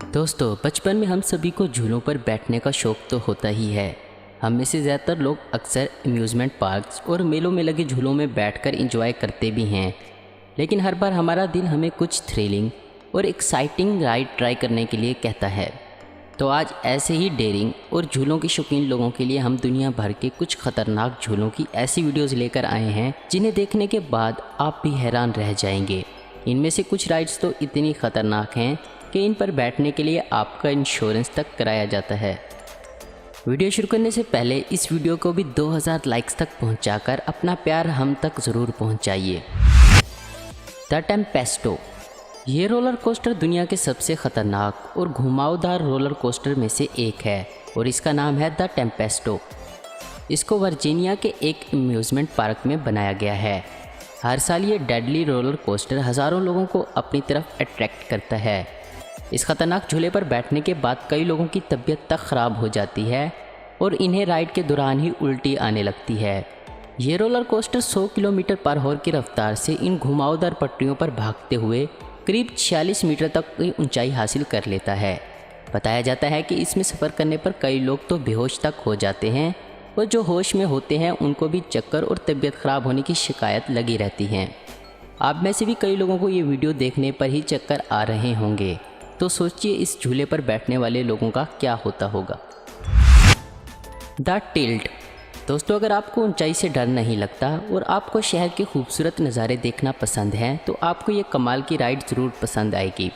दोस्तों, बचपन में हम सभी को झूलों पर बैठने का शौक़ तो होता ही है। हम में से ज़्यादातर लोग अक्सर अम्यूज़मेंट पार्क्स और मेलों में लगे झूलों में बैठकर एंजॉय करते भी हैं। लेकिन हर बार हमारा दिल हमें कुछ थ्रिलिंग और एक्साइटिंग राइड ट्राई करने के लिए कहता है। तो आज ऐसे ही डेयरिंग और झूलों के शौकीन लोगों के लिए हम दुनिया भर के कुछ ख़तरनाक झूलों की ऐसी वीडियोज़ लेकर आए हैं जिन्हें देखने के बाद आप भी हैरान रह जाएंगे। इनमें से कुछ राइड्स तो इतनी ख़तरनाक हैं कि इन पर बैठने के लिए आपका इंश्योरेंस तक कराया जाता है। वीडियो शुरू करने से पहले इस वीडियो को भी 2000 लाइक्स तक पहुंचाकर अपना प्यार हम तक ज़रूर पहुंचाइए। द टेम्पेस्टो, ये रोलर कोस्टर दुनिया के सबसे ख़तरनाक और घुमावदार रोलर कोस्टर में से एक है और इसका नाम है द टेम्पेस्टो। इसको वर्जीनिया के एक अम्यूज़मेंट पार्क में बनाया गया है। हर साल ये डेडली रोलर कोस्टर हज़ारों लोगों को अपनी तरफ अट्रैक्ट करता है। इस खतरनाक झूले पर बैठने के बाद कई लोगों की तबीयत तक ख़राब हो जाती है और इन्हें राइड के दौरान ही उल्टी आने लगती है। ये roller coaster 100 kilometre per hour की रफ्तार से इन घुमावदार पटरियों पर भागते हुए करीब 46 मीटर तक की ऊंचाई हासिल कर लेता है। बताया जाता है कि इसमें सफ़र करने पर कई लोग तो बेहोश तक हो जाते हैं और जो होश में होते हैं उनको भी चक्कर और तबीयत ख़राब होने की शिकायत लगी रहती हैं। आप में से भी कई लोगों को ये वीडियो देखने पर ही चक्कर आ रहे होंगे, तो सोचिए इस झूले पर बैठने वाले लोगों का क्या होता होगा। द टिल्ट, दोस्तों अगर आपको ऊंचाई से डर नहीं लगता और आपको शहर के खूबसूरत नज़ारे देखना पसंद है तो आपको ये कमाल की राइड ज़रूर पसंद आएगी।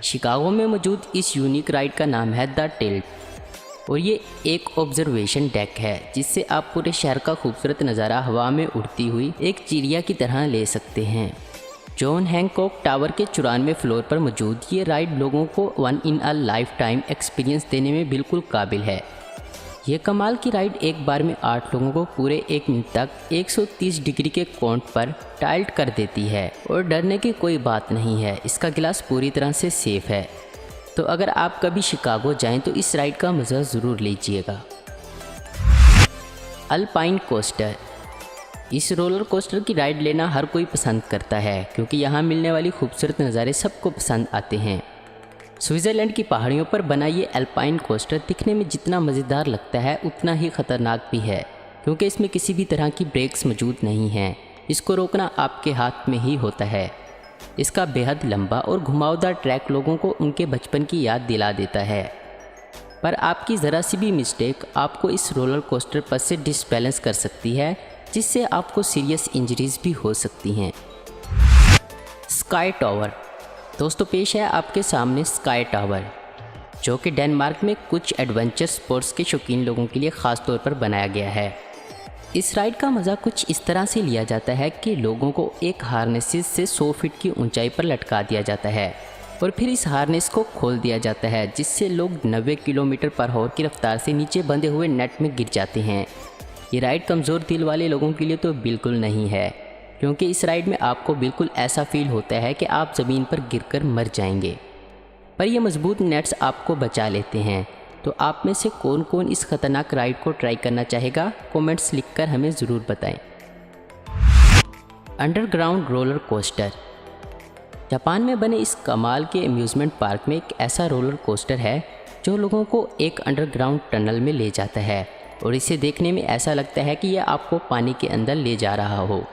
शिकागो में मौजूद इस यूनिक राइड का नाम है द टिल्ट और ये एक ऑब्जर्वेशन डेक है जिससे आप पूरे शहर का खूबसूरत नज़ारा हवा में उड़ती हुई एक चिड़िया की तरह ले सकते हैं। जॉन हैंकॉक टावर के 94वें फ्लोर पर मौजूद ये राइड लोगों को one in a life time experience देने में बिल्कुल काबिल है। ये कमाल की राइड एक बार में 8 लोगों को पूरे 1 मिनट तक 130 डिग्री के कोण पर टाइल्ट कर देती है और डरने की कोई बात नहीं है। इसका गिलास पूरी तरह से सेफ है। तो अगर आप कभी शिकागो जाएं तो इस राइड का मज़ा ज़रूर लीजिएगा। अल्पाइन कोस्टर, इस रोलर कोस्टर की राइड लेना हर कोई पसंद करता है क्योंकि यहाँ मिलने वाली खूबसूरत नज़ारे सबको पसंद आते हैं। स्विट्ज़रलैंड की पहाड़ियों पर बना ये अल्पाइन कोस्टर दिखने में जितना मज़ेदार लगता है उतना ही ख़तरनाक भी है क्योंकि इसमें किसी भी तरह की ब्रेक्स मौजूद नहीं हैं। इसको रोकना आपके हाथ में ही होता है। इसका बेहद लंबा और घुमावदार ट्रैक लोगों को उनके बचपन की याद दिला देता है, पर आपकी ज़रा सी भी मिस्टेक आपको इस रोलर कोस्टर पर से डिसबैलेंस कर सकती है जिससे आपको सीरियस इंजरीज भी हो सकती हैं। स्काई टावर, दोस्तों पेश है आपके सामने स्काई टावर जो कि डेनमार्क में कुछ एडवेंचर स्पोर्ट्स के शौकीन लोगों के लिए ख़ास तौर पर बनाया गया है। इस राइड का मज़ा कुछ इस तरह से लिया जाता है कि लोगों को एक हार्नेस से 100 फीट की ऊंचाई पर लटका दिया जाता है और फिर इस हार्नेस को खोल दिया जाता है जिससे लोग 90 किलोमीटर पर आवर की रफ्तार से नीचे बंधे हुए नेट में गिर जाते हैं। ये राइड कमज़ोर दिल वाले लोगों के लिए तो बिल्कुल नहीं है क्योंकि इस राइड में आपको बिल्कुल ऐसा फील होता है कि आप ज़मीन पर गिरकर मर जाएंगे, पर ये मजबूत नेट्स आपको बचा लेते हैं। तो आप में से कौन कौन इस खतरनाक राइड को ट्राई करना चाहेगा, कमेंट्स लिखकर हमें ज़रूर बताएं। अंडरग्राउंड रोलर कोस्टर, जापान में बने इस कमाल के अम्यूज़मेंट पार्क में एक ऐसा रोलर कोस्टर है जो लोगों को एक अंडरग्राउंड टनल में ले जाता है और इसे देखने में ऐसा लगता है कि यह आपको पानी के अंदर ले जा रहा हो।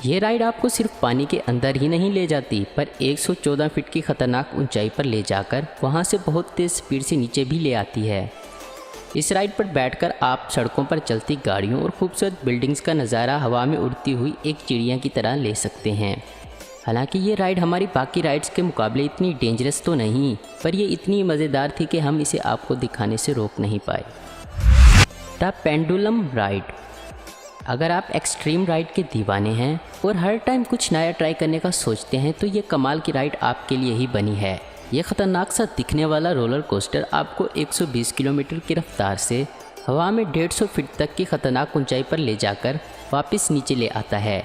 ये राइड आपको सिर्फ पानी के अंदर ही नहीं ले जाती पर 114 फीट की खतरनाक ऊंचाई पर ले जाकर वहां से बहुत तेज़ स्पीड से नीचे भी ले आती है। इस राइड पर बैठकर आप सड़कों पर चलती गाड़ियों और खूबसूरत बिल्डिंग्स का नज़ारा हवा में उड़ती हुई एक चिड़िया की तरह ले सकते हैं। हालांकि ये राइड हमारी बाकी राइड्स के मुकाबले इतनी डेंजरस तो नहीं, पर यह इतनी मज़ेदार थी कि हम इसे आपको दिखाने से रोक नहीं पाए। द पेंडुलम राइड, अगर आप एक्सट्रीम राइड के दीवाने हैं और हर टाइम कुछ नया ट्राई करने का सोचते हैं तो ये कमाल की राइड आपके लिए ही बनी है। ये ख़तरनाक सा दिखने वाला रोलर कोस्टर आपको 120 किलोमीटर की रफ्तार से हवा में 150 फीट तक की ख़तरनाक ऊंचाई पर ले जाकर वापस नीचे ले आता है।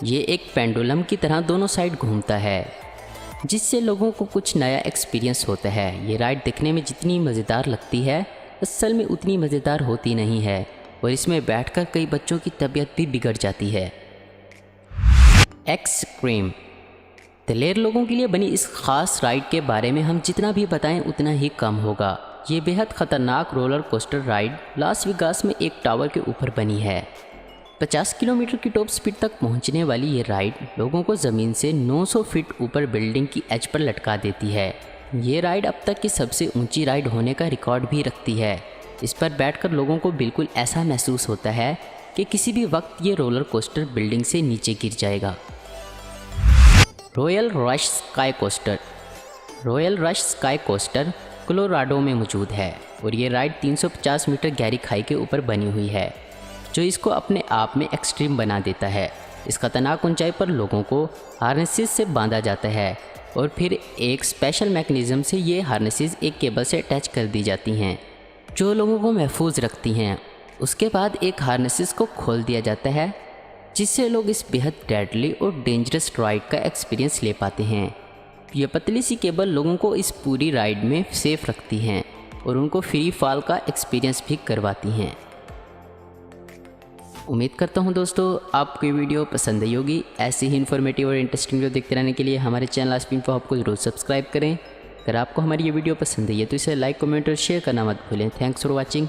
ये एक पेंडुलम की तरह दोनों साइड घूमता है जिससे लोगों को कुछ नया एक्सपीरियंस होता है। ये राइड दिखने में जितनी मज़ेदार लगती है असल में उतनी मज़ेदार होती नहीं है और इसमें बैठकर कई बच्चों की तबीयत भी बिगड़ जाती है। एक्सट्रीम, दिलेर लोगों के लिए बनी इस खास राइड के बारे में हम जितना भी बताएं उतना ही कम होगा। ये बेहद ख़तरनाक roller coaster ride Las Vegas में एक टावर के ऊपर बनी है। 50 किलोमीटर की टॉप स्पीड तक पहुंचने वाली ये राइड लोगों को ज़मीन से 900 फीट ऊपर बिल्डिंग की एज पर लटका देती है। ये राइड अब तक की सबसे ऊंची राइड होने का रिकॉर्ड भी रखती है। इस पर बैठकर लोगों को बिल्कुल ऐसा महसूस होता है कि किसी भी वक्त ये रोलर कोस्टर बिल्डिंग से नीचे गिर जाएगा। Royal rush sky coaster. Royal rush sky coaster Colorado में मौजूद है और ये राइड 350 मीटर गहरी खाई के ऊपर बनी हुई है, जो इसको अपने आप में एक्सट्रीम बना देता है। इस खतरनाक ऊंचाई पर लोगों को हार्नेसेस से बांधा जाता है और फिर एक स्पेशल मैकेनिज़्म से ये हार्नेसेस एक केबल से अटैच कर दी जाती हैं, जो लोगों को महफूज रखती हैं। उसके बाद एक हार्नेसेस को खोल दिया जाता है, जिससे लोग इस बेहद डेडली और डेंजरस राइड का एक्सपीरियंस ले पाते हैं। यह पतली सी केबल लोगों को इस पूरी राइड में सेफ रखती हैं और उनको फ्री फॉल का एक्सपीरियंस भी करवाती हैं। उम्मीद करता हूं दोस्तों आपको ये वीडियो पसंद आई होगी। ऐसी ही इन्फॉर्मेटिव और इंटरेस्टिंग वीडियो देखते रहने के लिए हमारे चैनल आस्पिन फॉर हब को जरूर सब्सक्राइब करें। अगर आपको हमारी ये वीडियो पसंद आई है तो इसे लाइक, कमेंट और शेयर करना मत भूलें। Thanks for watching.